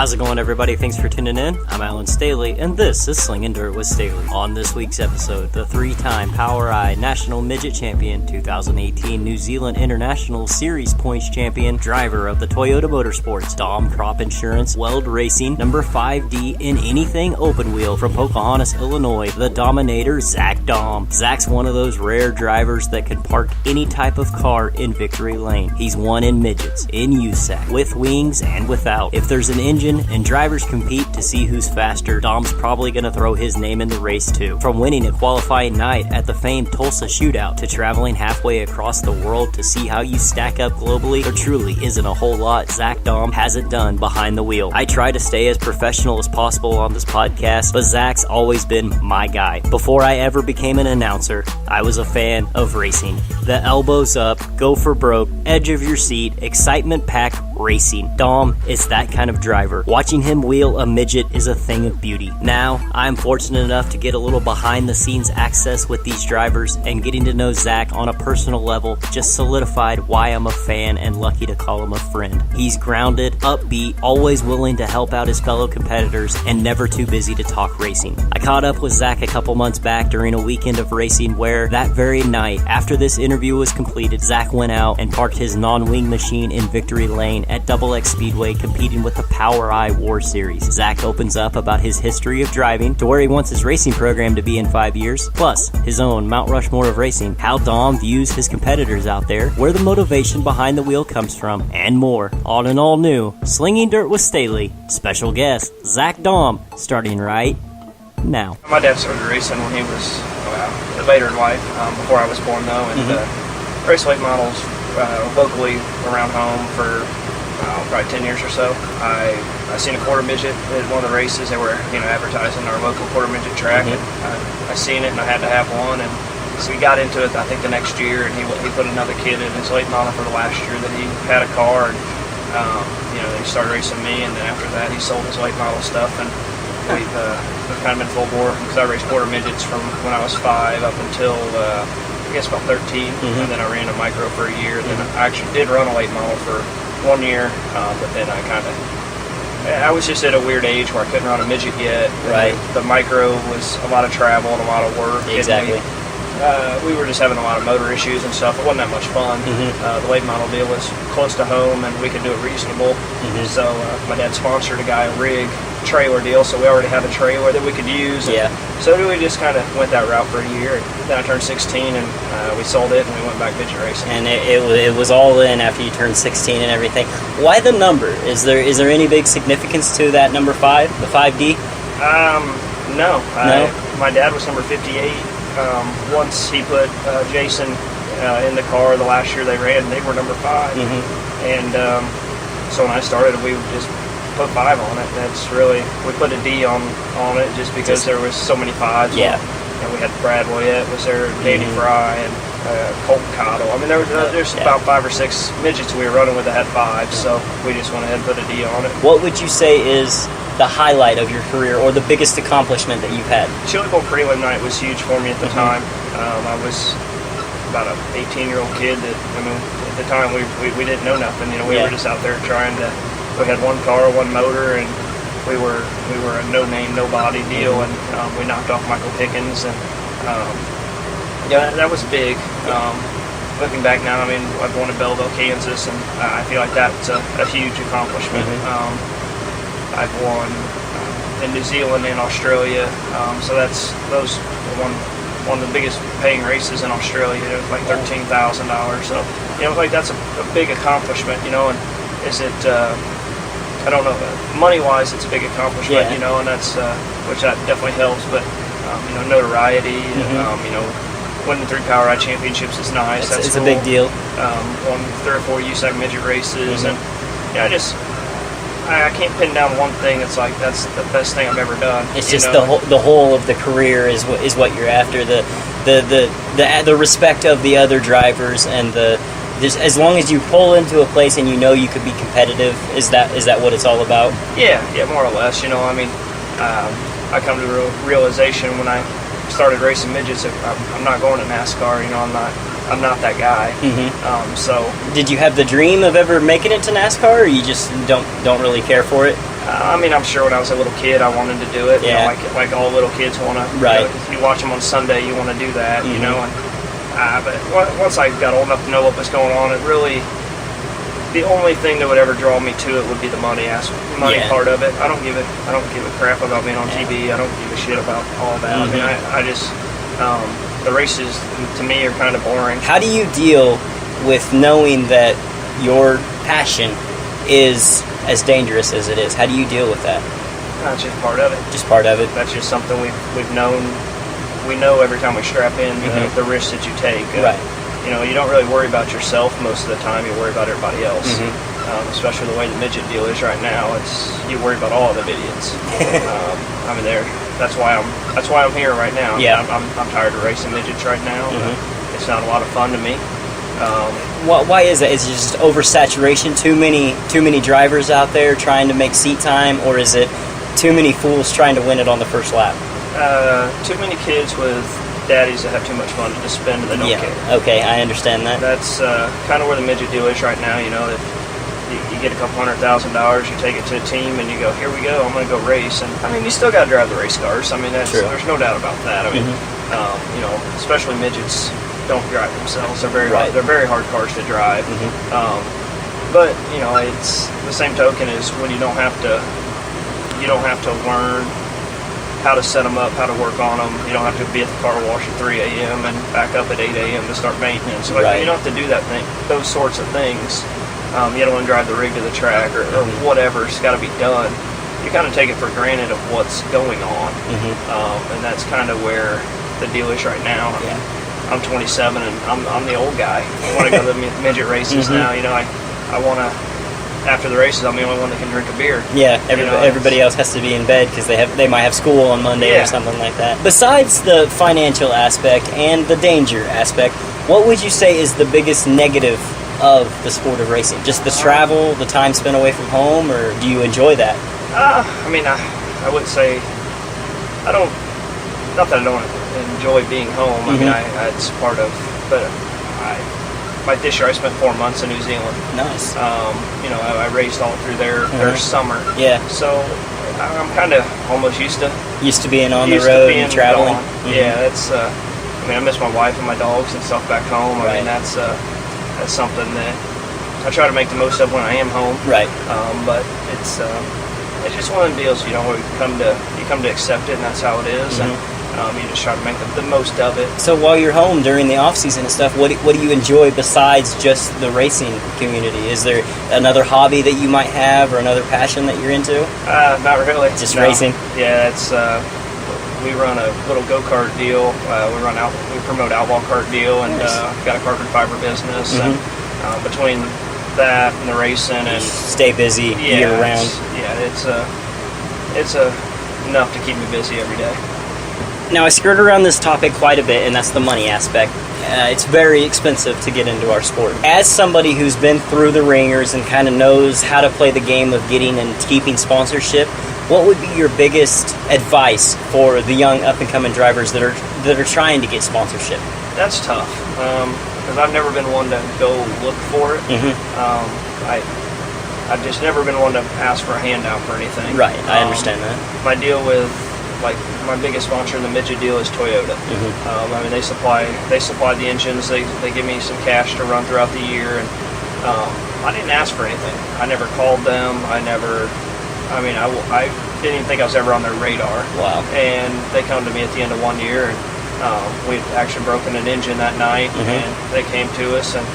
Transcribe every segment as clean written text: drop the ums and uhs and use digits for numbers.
How's it going, everybody? Thanks for tuning in. I'm Alan Staley, and this is Slinging Dirt with Staley. On this week's episode, the three-time POWRI National Midget Champion, 2018 New Zealand International Series Points Champion, driver of the Toyota Motorsports, Daum Crop Insurance, Weld Racing, number 5D in anything open wheel from Pocahontas, Illinois, the Dominator, Zach Daum. Zach's one of those rare drivers that can park any type of car in victory lane. He's won in midgets, in USAC, with wings and without. If there's an engine and drivers compete to see who's faster, Dom's probably going to throw his name in the race too. From winning a qualifying night at the famed Tulsa Shootout to traveling halfway across the world to see how you stack up globally, there truly isn't a whole lot Zach Daum hasn't done behind the wheel. I try to stay as professional as possible on this podcast, but Zach's always been my guy. Before I ever became an announcer, I was a fan of racing. The elbows up, go for broke, edge of your seat, excitement-packed racing. Daum is that kind of driver. Watching him wheel a midget is a thing of beauty. Now, I'm fortunate enough to get a little behind-the-scenes access with these drivers, and getting to know Zach on a personal level just solidified why I'm a fan and lucky to call him a friend. He's grounded, upbeat, always willing to help out his fellow competitors, and never too busy to talk racing. I caught up with Zach a couple months back during a weekend of racing where, that very night, after this interview was completed, Zach went out and parked his non-wing machine in victory lane at XX Speedway competing with the POWRI War Series. Zach opens up about his history of driving, to where he wants his racing program to be in 5 years, plus his own Mount Rushmore of racing, how Daum views his competitors out there, where the motivation behind the wheel comes from, and more. On an all-new Slinging Dirt with Staley, special guest Zach Daum, starting right now. My dad started racing when he was later in life, before I was born though, and raced late models locally around home for probably 10 years or so. I seen a quarter midget at one of the races. They were advertising our local quarter midget track, and I seen it and I had to have one, and so he got into it I think the next year, and he put another kid in his late model for the last year that he had a car, and he started racing me, and then after that he sold his late model stuff, and we've kind of been full bore, because I raced quarter midgets from when I was 5 up until I guess about 13, and then I ran a micro for a year, and then I actually did run a late model for 1 year, but then I was just at a weird age where I couldn't run a midget yet. Right. The micro was a lot of travel and a lot of work. Exactly. We were just having a lot of motor issues and stuff. It wasn't that much fun. The late model deal was close to home, and we could do it reasonable. So my dad sponsored a guy a rig trailer deal, so we already had a trailer that we could use. So we just kind of went that route for a year. Then I turned 16, and we sold it, and we went back midget racing. And it was all in after you turned 16 and everything. Why the number? Is there any big significance to that number 5, the 5D? No. My dad was number 58. Once he put Jason in the car the last year they ran, they were number 5. And so when I started, we would just put 5 on it. That's really, we put a D on it just because there was so many 5s. And we had Brad Woyette was there, Danny Fry, and Colton Cottle. I mean, there's about 5 or 6 midgets we were running with that had 5, so we just went ahead and put a D on it. What would you say is the highlight of your career, or the biggest accomplishment that you've had? Chili Bowl prelim night was huge for me at the time. I was about an 18-year-old kid that, at the time we didn't know nothing. We were just out there trying to. We had one car, one motor, and we were a no-name, no-body deal, and we knocked off Michael Pickens, and that was big. Looking back now, I've won in Belleville, Kansas, and I feel like that's a huge accomplishment. I've won in New Zealand and Australia, so those one of the biggest paying races in Australia. It was like $13,000. So that's a big accomplishment. And is it? I don't know. Money-wise, it's a big accomplishment. And that's which that definitely helps. But notoriety. Winning 3 POWRI championships is nice. That's it's cool. a big deal. Won 3 or 4 USAC midget races, and I can't pin down one thing. It's like that's the best thing I've ever done. It's just the whole of the career is what you're after. The respect of the other drivers, and as long as you pull into a place and you could be competitive. Is that what it's all about? Yeah, more or less. I come to the realization when I started racing midgets, I'm not going to NASCAR. I'm not that guy. So, did you have the dream of ever making it to NASCAR, or you just don't really care for it? I mean, I'm sure when I was a little kid, I wanted to do it. Yeah. You know, like all little kids want to. Right. You know, if you watch them on Sunday, you want to do that. You know, and but once I got old enough to know what was going on, it really, the only thing that would ever draw me to it would be the money part of it. I don't give a crap about being on TV. I don't give a shit about all that. I mean, I just the races to me are kind of boring. How do you deal with knowing that your passion is as dangerous as it is? How do you deal with that? That's just part of it. Just part of it. That's just something we've known. We know every time we strap in the risks that you take. Right. You know, you don't really worry about yourself most of the time. You worry about everybody else. Especially the way the midget deal is right now. You worry about all the idiots. I mean, that's why I'm here right now. Yeah. I'm tired of racing midgets right now. It's not a lot of fun to me. Why is that? Is it just oversaturation? Too many drivers out there trying to make seat time, or is it too many fools trying to win it on the first lap? Too many kids with daddies that have too much fun to just spend and they don't care. Okay, I understand that. That's kind of where the midget deal is right now. You know, that you get a couple $100,000, you take it to a team, and you go, here we go, I'm going to go race. And I mean, you still got to drive the race cars. I mean, there's no doubt about that. I mean, you know, especially midgets don't drive themselves. They're very hard cars to drive. But you know, it's the same token as when you don't have to learn how to set them up, how to work on them. You don't have to be at the car wash at 3 a.m. and back up at 8 a.m. to start maintenance. So you don't have to do those sorts of things. You don't want to drive the rig to the track or whatever's got to be done. You kind of take it for granted of what's going on, and that's kind of where the deal is right now. I'm 27 and I'm the old guy. I want to go to the midget races now. You know, I want to. After the races, I'm the only one that can drink a beer. Yeah, everybody else has to be in bed because they might have school on Monday or something like that. Besides the financial aspect and the danger aspect, what would you say is the biggest negative of the sport of racing? Just the travel, the time spent away from home, or do you enjoy that? I mean, I would say I don't. Not that I don't enjoy being home. I mean, it's part of, but like this year, I spent 4 months in New Zealand. Nice. You know, I raced all through their summer. Yeah. So I'm kind of almost used to being on the road and traveling. Yeah, that's. I mean, I miss my wife and my dogs and stuff back home. I mean, that's something that I try to make the most of when I am home. Right. But it's just one of the deals. You know, where you come to accept it, and that's how it is. And, you just try to make the most of it. So while you're home during the off-season and stuff, what do you enjoy besides just the racing community? Is there another hobby that you might have or another passion that you're into? Not really. Just racing? Yeah, it's we run a little go-kart deal. We promote outlaw kart deal, and got a carbon fiber business. And between that and the racing and stay busy year round. It's enough to keep me busy every day. Now, I skirt around this topic quite a bit, and that's the money aspect. It's very expensive to get into our sport. As somebody who's been through the ringers and kind of knows how to play the game of getting and keeping sponsorship, what would be your biggest advice for the young up-and-coming drivers that are trying to get sponsorship? That's tough, because I've never been one to go look for it. I've just never been one to ask for a handout for anything. Right, I understand that. My deal with, like, my biggest sponsor in the midget deal is Toyota. I mean, they supply the engines. They give me some cash to run throughout the year, and I didn't ask for anything. I never called them. I didn't even think I was ever on their radar. Wow. And they come to me at the end of 1 year, and we'd actually broken an engine that night, and they came to us and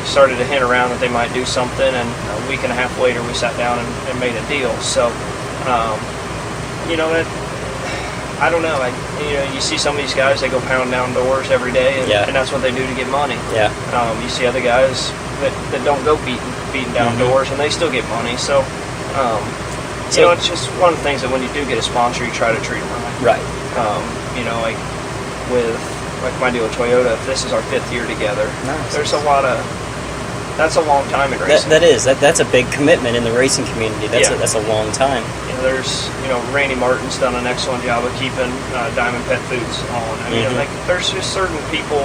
started to hint around that they might do something, and a week and a half later we sat down and made a deal. So, I don't know. You see some of these guys, they go pound down doors every day, and that's what they do to get money. Yeah. You see other guys that don't go beating down doors, and they still get money. So, it's just one of the things that when you do get a sponsor, you try to treat them right. Like with my deal with Toyota, if this is our 5th year together, there's a lot of. That's a long time in racing. That's a big commitment in the racing community. That's a long time. There's Randy Martin's done an excellent job of keeping Diamond Pet Foods on. I mean, there's just certain people,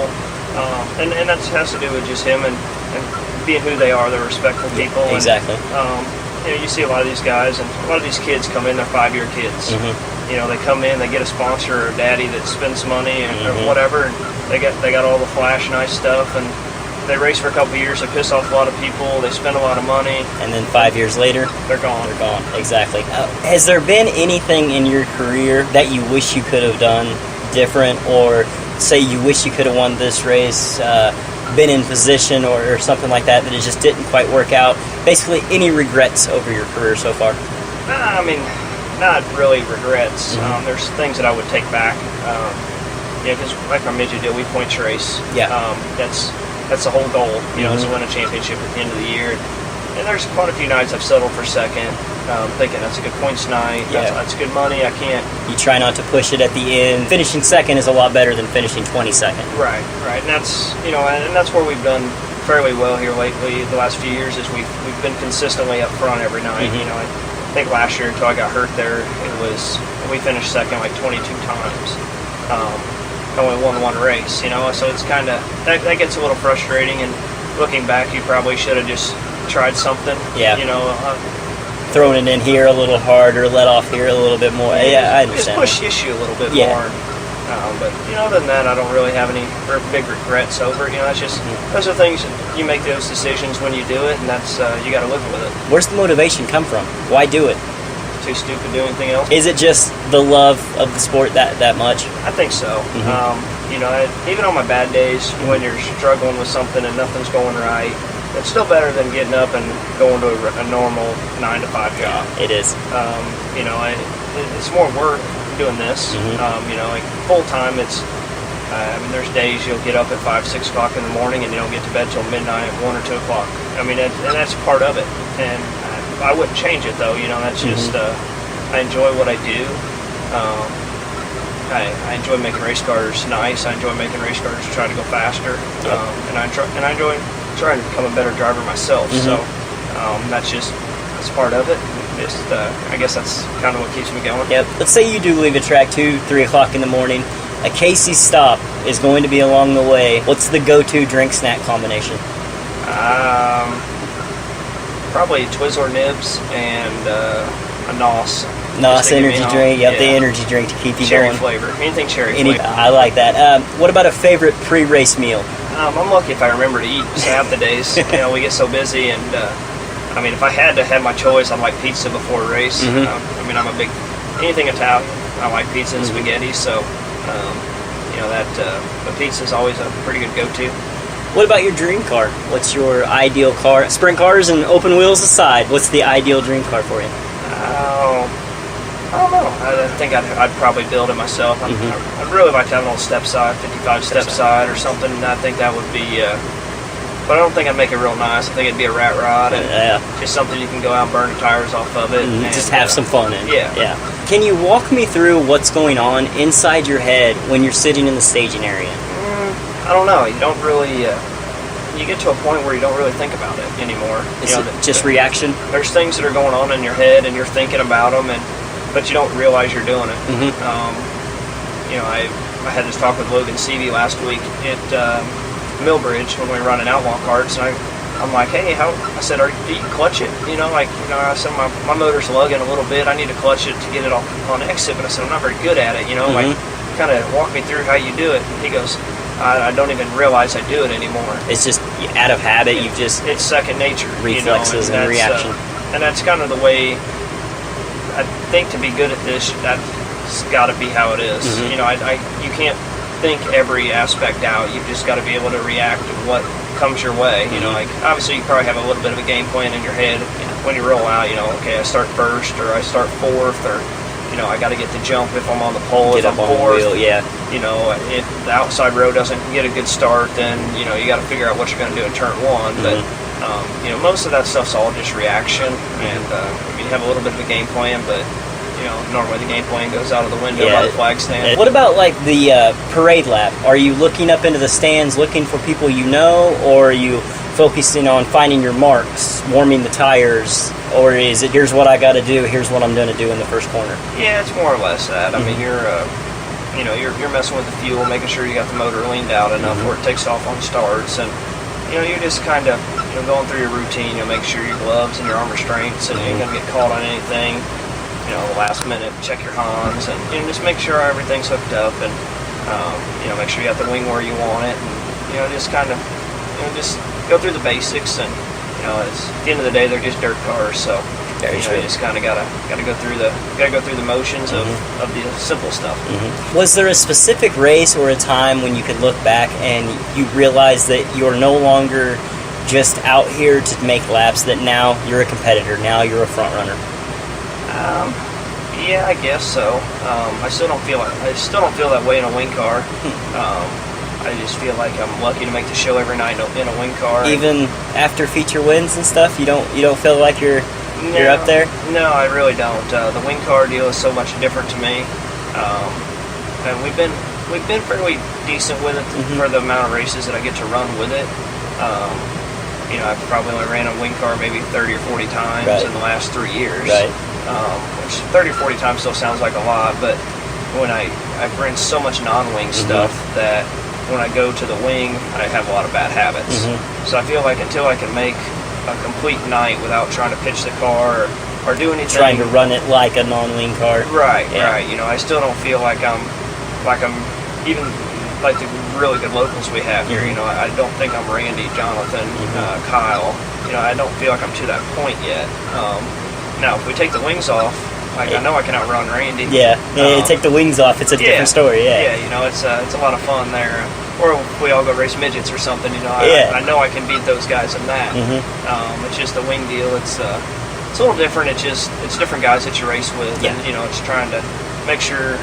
and that has to do with just him and being who they are. They're respectful people. Exactly. you see a lot of these guys and a lot of these kids come in, they're 5-year kids. You know, they come in, they get a sponsor or a daddy that spends money or whatever, and they got all the flash nice stuff, and they race for a couple of years, they piss off a lot of people, they spend a lot of money, and then 5 years later, they're gone. They're gone. Exactly. Has there been anything in your career that you wish you could have done different, or say you wish you could have won this race, been in position or something like that, that it just didn't quite work out? Basically, any regrets over your career so far? I mean, not really regrets. There's things that I would take back. Because like our midget deal, we points race. That's the whole goal, is to win a championship at the end of the year. And there's quite a few nights I've settled for second, thinking that's a good points night, that's good money, I can't... You try not to push it at the end. Finishing second is a lot better than finishing 22nd. Right, and that's, and that's where we've done fairly well here lately, the last few years, is we've been consistently up front every night, I think last year, until I got hurt there, we finished second like 22 times. Only won one race, so it's kind of, that gets a little frustrating, and looking back, you probably should have just tried something, throwing it in here a little harder, let off here a little bit more. I understand. Just push issue a little bit more. But other than that, I don't really have any big regrets over it. It's just those are things, you make those decisions when you do it, and that's you got to live with it. Where's the motivation come from? Why do it? Too stupid to do anything else. Is it just the love of the sport that much? I think so. Even on my bad days, when you're struggling with something and nothing's going right, it's still better than getting up and going to a normal 9-to-5 job. It is. It's more work doing this. Like full time, it's. There's days you'll get up at 5-6 o'clock in the morning and you don't get to bed till midnight, 1 or 2 o'clock. And that's part of it. And I wouldn't change it though. That's just. I enjoy what I do. I enjoy making race cars nice. I enjoy making race cars try to go faster. And I enjoy trying to become a better driver myself. So that's part of it. I guess that's kind of what keeps me going. Yep. Let's say you do leave a track 2-3 o'clock in the morning. A Casey stop is going to be along the way. What's the go-to drink snack combination? Probably Twizzler nibs and a NOS. NOS energy drink. Yep, the energy drink to keep you cherry going. Flavor. Anything cherry flavor. I like that. What about a favorite pre-race meal? I'm lucky if I remember to eat half the days. We get so busy, and if I had to have my choice, I'd like pizza before a race. I'm a big anything Italian. I like pizza and spaghetti, so the pizza is always a pretty good go-to. What about your dream car? What's your ideal car? Sprint cars and open wheels aside, what's the ideal dream car for you? I don't know. I think I'd probably build it myself. I'd really like to have an old step side, 55 step side or something. I think that would be, but I don't think I'd make it real nice. I think it'd be a rat rod and just something you can go out and burn the tires off of it. And just have some fun in. Yeah. Can you walk me through what's going on inside your head when you're sitting in the staging area? I don't know. You don't really. You get to a point where you don't really think about it anymore. Is it just reaction? There's things that are going on in your head, and you're thinking about them, but you don't realize you're doing it. I had this talk with Logan Seavey last week at Millbridge when we were running outlaw carts, and I'm like, hey, I said, do you clutch it? I said, my motor's lugging a little bit. I need to clutch it to get it on exit, but I said, I'm not very good at it. Like, kind of walk me through how you do it. And he goes, I don't even realize I do it anymore. It's just out of habit. It's second nature. Reflexes and reaction. And that's kind of the way. I think to be good at this, that's got to be how it is. You can't think every aspect out. You've just got to be able to react to what comes your way. Like obviously you probably have a little bit of a game plan in your head when you roll out. Okay, I start first or I start fourth or. I got to get the jump if I'm on the pole, if I'm fourth. If the outside row doesn't get a good start, then, you got to figure out what you're going to do in turn one. But, most of that stuff's all just reaction. And, you have a little bit of a game plan, but, normally the game plan goes out of the window by the flag stand. What about, like, the parade lap? Are you looking up into the stands looking for people you know, or are you focusing on finding your marks, warming the tires, or is it here's what I got to do, here's what I'm going to do in the first corner? Yeah, it's more or less that. I mean, you're messing with the fuel, making sure you got the motor leaned out enough where it takes off on starts, and you're just kind of going through your routine, make sure your gloves and your arm restraints, and you ain't gonna get caught on anything. The last minute, check your Hans, and just make sure everything's hooked up, and make sure you got the wing where you want it, and just kind of just go through the basics. And at the end of the day, they're just dirt cars, so you just kind of gotta go through the motions of the simple stuff. Was there a specific race or a time when you could look back and you realize that you're no longer just out here to make laps, that now you're a competitor, now you're a front runner? Yeah, I guess so. I still don't feel that way in a wing car. I just feel like I'm lucky to make the show every night in a wing car. Even after feature wins and stuff, you don't feel like you're up there? No, I really don't. The wing car deal is so much different to me, and we've been fairly decent with it for the amount of races that I get to run with it. I've probably only ran a wing car maybe 30 or 40 times in the last 3 years. Right. Which 30 or 40 times still sounds like a lot, but when I've ran so much non-wing stuff that when I go to the wing, I have a lot of bad habits. So I feel like until I can make a complete night without trying to pitch the car or do anything, trying to run it like a non-wing car. Right. I still don't feel like I'm even like the really good locals we have here. I don't think I'm Randy, Jonathan, Kyle. I don't feel like I'm to that point yet. Now, if we take the wings off, I know I can outrun Randy. Take the wings off, it's a different story. It's a lot of fun there. Or if we all go race midgets or something, I know I can beat those guys in that. It's just the wing deal. It's a little different. It's different guys that you race with, and it's trying to make sure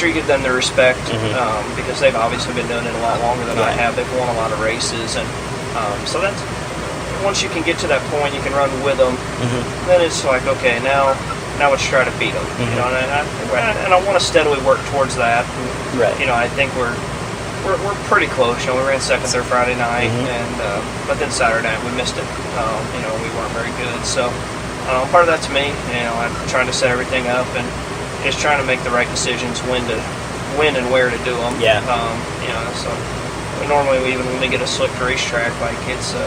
you give them their respect, because they've obviously been doing it a lot longer than I have. They've won a lot of races, and so that's, once you can get to that point, you can run with them. Then it's like, okay, now let's try to beat them. And I want to steadily work towards that. I think we're pretty close. We ran second there Friday night, and but then Saturday night we missed it. We weren't very good. So part of that's me. I'm trying to set everything up and just trying to make the right decisions when and where to do them. So normally even when we get a slick racetrack, like it's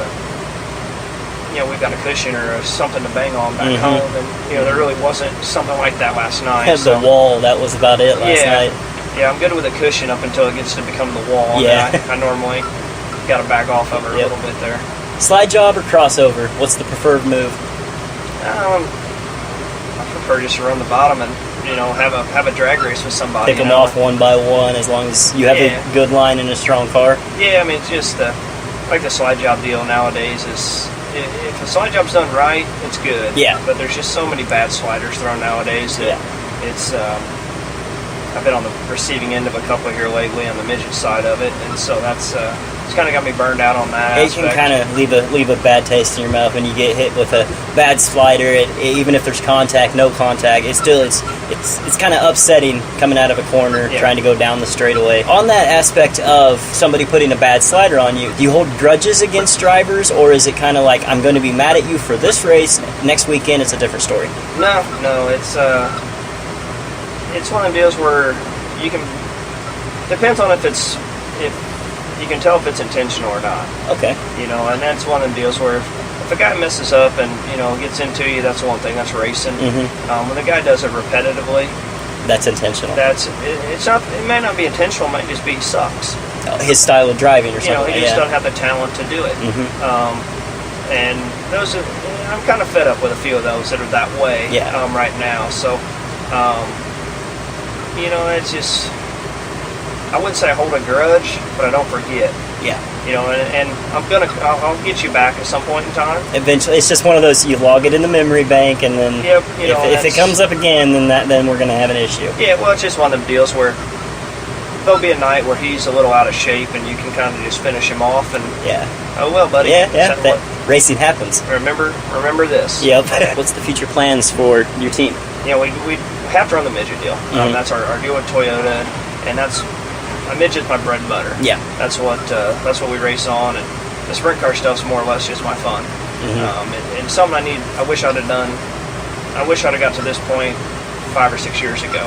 we've got a cushion or something to bang on back home, and there really wasn't something like that last night. Had the wall, that was about it last night. Yeah, I'm good with a cushion up until it gets to become the wall. I normally got to back off of her a little bit there. Slide job or crossover? What's the preferred move? I prefer just to run the bottom and have a drag race with somebody. Pick them off one by one, as long as you have a good line and a strong car. It's just like the slide job deal nowadays is, if the slide job's done right, it's good. But there's just so many bad sliders thrown nowadays that it's. I've been on the receiving end of a couple here lately on the midget side of it, and so that's it's kind of got me burned out on that. It can kind of leave a bad taste in your mouth when you get hit with a bad slider. Even if there's contact, no contact, it's kind of upsetting coming out of a corner trying to go down the straightaway. On that aspect of somebody putting a bad slider on you, do you hold grudges against drivers, or is it kind of like, I'm going to be mad at you for this race, next weekend it's a different story? No, it's one of the deals where you can, depends on if you can tell if it's intentional or not. Okay. And that's one of the deals where if a guy messes up and gets into you, that's one thing. That's racing. When the guy does it repetitively, that's intentional. It's not. It may not be intentional. It might just be sucks. His style of driving or something. He just doesn't have the talent to do it. And those are, I'm kind of fed up with a few of those that are that way right now. So. It's just, I wouldn't say I hold a grudge, but I don't forget. And I'll get you back at some point in time. Eventually, it's just one of those, you log it in the memory bank, and then if it comes up again, then we're going to have an issue. It's just one of them deals where there'll be a night where he's a little out of shape, and you can kind of just finish him off, and oh well, buddy. That racing happens. Remember this. What's the future plans for your team? We have to run the midget deal. That's our deal with Toyota, and that's a midget's my bread and butter. That's what we race on, and the sprint car stuff's more or less just my fun. And something I wish I'd have done. I wish I'd have got to this point 5 or 6 years ago.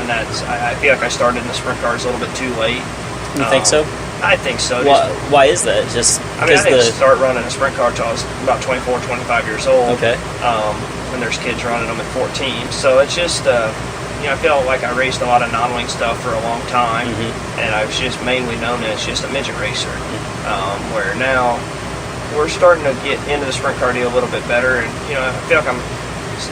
And I feel like I started in the sprint cars a little bit too late. You think so? I think so. Why is that? Just I mean, I didn't start running a sprint car until I was about 24, 25 years old. Okay. When there's kids running them at 14. So it's just, I feel like I raced a lot of non-wing stuff for a long time, and I was just mainly known as just a midget racer. Where now we're starting to get into the sprint car deal a little bit better, and I feel like I'm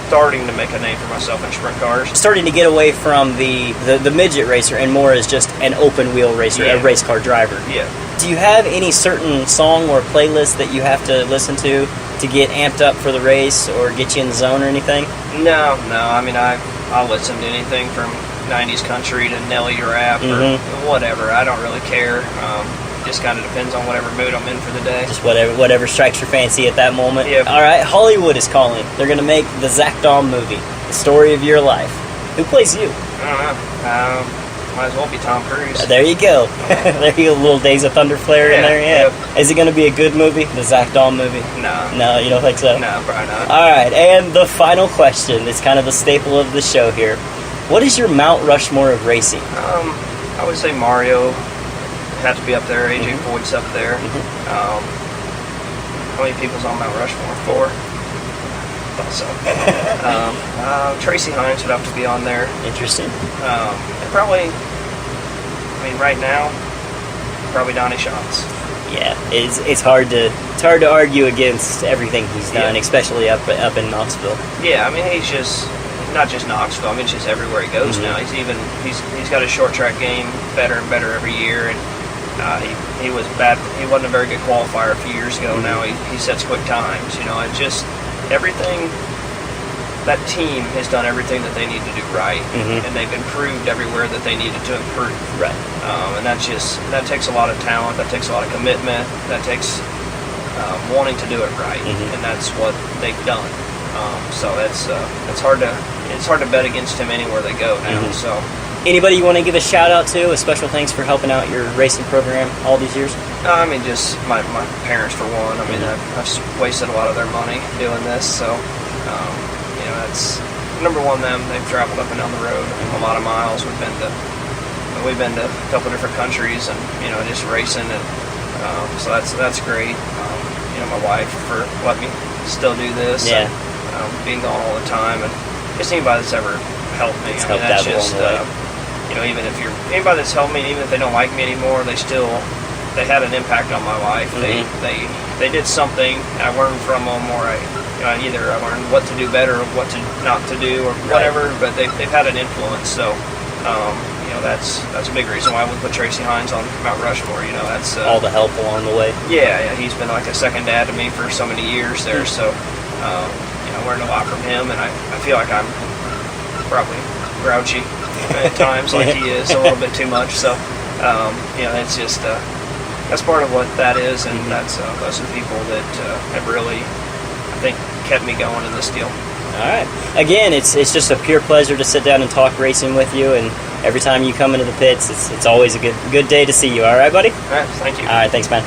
starting to make a name for myself in sprint cars. Starting to get away from the midget racer and more as just an open wheel racer, a race car driver. Yeah. Do you have any certain song or playlist that you have to listen to get amped up for the race or get you in the zone or anything? No. I mean, I'll listen to anything from 90s country to Nelly rap or whatever. I don't really care. Just kind of depends on whatever mood I'm in for the day. Just whatever strikes your fancy at that moment. Yep. All right, Hollywood is calling. They're going to make the Zach Daum movie, the story of your life. Who plays you? I don't know. Might as well be Tom Cruise. There you go. There you go. Little Days of Thunder flare in there. Yeah. Yep. Is it going to be a good movie, the Zach Daum movie? No. No, you don't think so? No, probably not. All right, and the final question. It's kind of the staple of the show here. What is your Mount Rushmore of racing? I would say Mario. Have to be up there. AJ Foyt's up there. How many people's on Mount Rushmore? 4? Thought so. Tracy Hines would have to be on there. Interesting. And probably, right now, probably Donnie Schatz. Yeah, it's hard to argue against everything he's done, especially up in Knoxville. Yeah, I mean he's just not just Knoxville. I mean, it's just everywhere he goes now. He's got his short track game better and better every year, and he was bad. He wasn't a very good qualifier a few years ago. Now he sets quick times. And just everything. That team has done everything that they need to do right, and they've improved everywhere that they needed to improve. Right. And that takes a lot of talent. That takes a lot of commitment. That takes wanting to do it right, and that's what they've done. So it's hard to bet against him anywhere they go now. So, anybody you want to give a shout out to? A special thanks for helping out your racing program all these years? I mean, just my parents for one. I mean, I've wasted a lot of their money doing this, so. That's number one. They've traveled up and down the road a lot of miles. We've been to a couple different countries, and just racing, and so that's great. My wife for letting me still do this. Yeah. And, being gone all the time, and just anybody that's ever helped me. That's just even if you're anybody that's helped me, even if they don't like me anymore, they had an impact on my life. They did something. I learned from them, or either I learned what to do better, or what to not to do, or whatever. But they've had an influence. So that's a big reason why we put Tracy Hines on Mount Rushmore. That's all the help along the way. Yeah, he's been like a second dad to me for so many years there. So I learned a lot from him, and I feel like I'm probably grouchy at times, like he is a little bit too much. So it's just that's part of what that is, and that's those are the people that have really, I think, kept me going in this deal. All right. Again, it's just a pure pleasure to sit down and talk racing with you, and every time you come into the pits, it's always a good day to see you. All right, buddy? All right, thank you. All right, thanks, man.